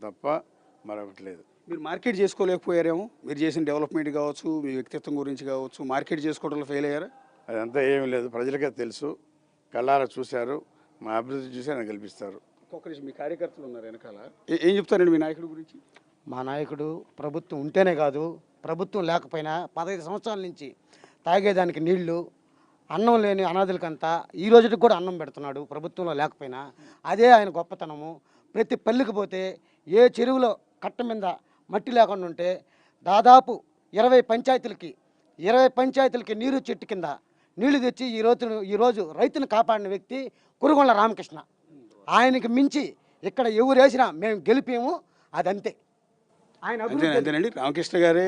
తప్ప మరొకటి లేదు. మీరు మార్కెట్ చేసుకోలేకపోయారేమో, మీరు చేసిన డెవలప్మెంట్ కావచ్చు, మీ వ్యక్తిత్వం గురించి కావచ్చు, మార్కెట్ చేసుకోవడంలో ఫెయిల్ అయ్యారా? అదంతా ఏమీ లేదు, ప్రజలకే తెలుసు, కళ్ళారా చూశారు, మా అభివృద్ధి చూసి ఆయన గెలిపిస్తారు. ఒక్క నిమిషం, మీ కార్యకర్తలు ఉన్నారు వెనకాల, ఏం చెప్తారండి మీ నాయకుడి గురించి? మా నాయకుడు ప్రభుత్వం ఉంటేనే కాదు, ప్రభుత్వం లేకపోయినా 15 సంవత్సరాల నుంచి తాగేదానికి నీళ్లు, అన్నం లేని అనాథులకంతా ఈ రోజుకి కూడా అన్నం పెడుతున్నాడు ప్రభుత్వంలో లేకపోయినా. అదే ఆయన గొప్పతనము. ప్రతి పల్లెకి పోతే ఏ చెరువులో కట్ట మీద మట్టి లేకుండా ఉంటే దాదాపు 20 పంచాయతీలకి నీరు చెట్టు కింద నీళ్లు తెచ్చి ఈరోజు రైతును కాపాడిన వ్యక్తి కురుగొండ్ల రామకృష్ణ. ఆయనకి మించి ఇక్కడ ఎవరు వేసినా మేము గెలిపేము, అదంతే. ఆయన అంతేనండి, రామకృష్ణ గారే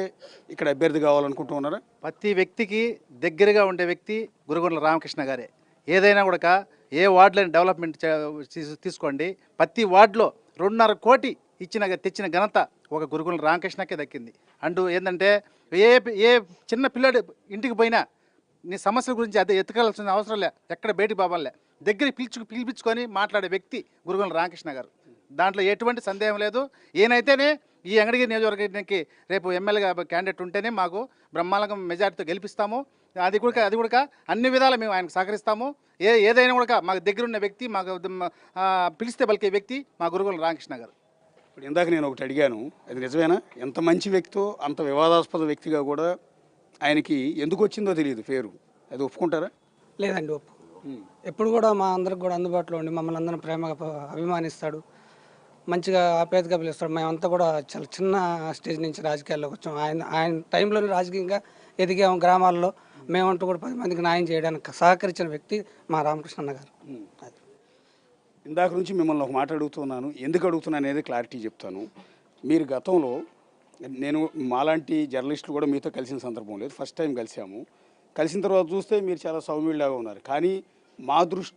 ఇక్కడ అభ్యర్థి కావాలనుకుంటూ ఉన్నారా? ప్రతి వ్యక్తికి దగ్గరగా ఉండే వ్యక్తి గురుగొండ్ల రామకృష్ణ గారే. ఏదైనా కూడా ఏ వార్డులని డెవలప్మెంట్ తీసుకోండి, ప్రతి వార్డులో 2.5 కోటి తెచ్చిన ఘనత ఒక గురుగొండ్ల రామకృష్ణకే దక్కింది. అంటూ ఏంటంటే ఏ చిన్న పిల్లడు ఇంటికి పోయినా నీ సమస్యల గురించి అదే ఎత్తుకెళ్ళాల్సిన అవసరం లే, ఎక్కడ బయటికి బాబాలే, దగ్గర పిలిపించుకొని మాట్లాడే వ్యక్తి గురుగొండ్ల రామకృష్ణ గారు. దాంట్లో ఎటువంటి సందేహం లేదు. ఈయనైతేనే ఈ అంగడిగిరి నియోజకవర్గానికి రేపు ఎమ్మెల్యేగా క్యాండిడేట్ ఉంటేనే మాకు బ్రహ్మాండంగా మెజార్టీతో గెలిపిస్తాము. అది కూడా అన్ని విధాలు మేము ఆయనకు సహకరిస్తాము. ఏదైనా కూడా మాకు దగ్గరున్న వ్యక్తి, మాకు పిలిస్తే పలికే వ్యక్తి మా గురుగొండ్ల రామకృష్ణ గారు. ఇప్పుడు ఇందాక నేను ఒకటి అడిగాను, అది నిజమేనా? ఎంత మంచి వ్యక్తో అంత వివాదాస్పద వ్యక్తిగా కూడా ఆయనకి ఎందుకు వచ్చిందో తెలియదు పేరు, అది ఒప్పుకుంటారా? లేదండి, ఒప్పు. ఎప్పుడు కూడా మా అందరికి కూడా అందుబాటులో ఉండి మమ్మల్ని అందరం ప్రేమగా అభిమానిస్తాడు, మంచిగా ఆప్యాయతగా పిలుస్తాడు. మేమంతా కూడా చాలా చిన్న స్టేజ్ నుంచి రాజకీయాల్లోకి వచ్చాం. ఆయన టైంలోనే రాజకీయంగా ఎదిగాము. గ్రామాల్లో మేమంటూ కూడా 10 మందికి న్యాయం చేయడానికి సహకరించిన వ్యక్తి మా రామకృష్ణ గారు. ఇందాక నుంచి మిమ్మల్ని ఒక మాట అడుగుతున్నాను, ఎందుకు అడుగుతున్నాను అనేది క్లారిటీ చెప్తాను. మీరు గతంలో, నేను మాలాంటి జర్నలిస్టులు కూడా మీతో కలిసిన సందర్భం లేదు, ఫస్ట్ టైం కలిసాము. కలిసిన తర్వాత చూస్తే మీరు చాలా సౌమ్యుడిలాగా ఉన్నారు. కానీ మా దృష్టిలో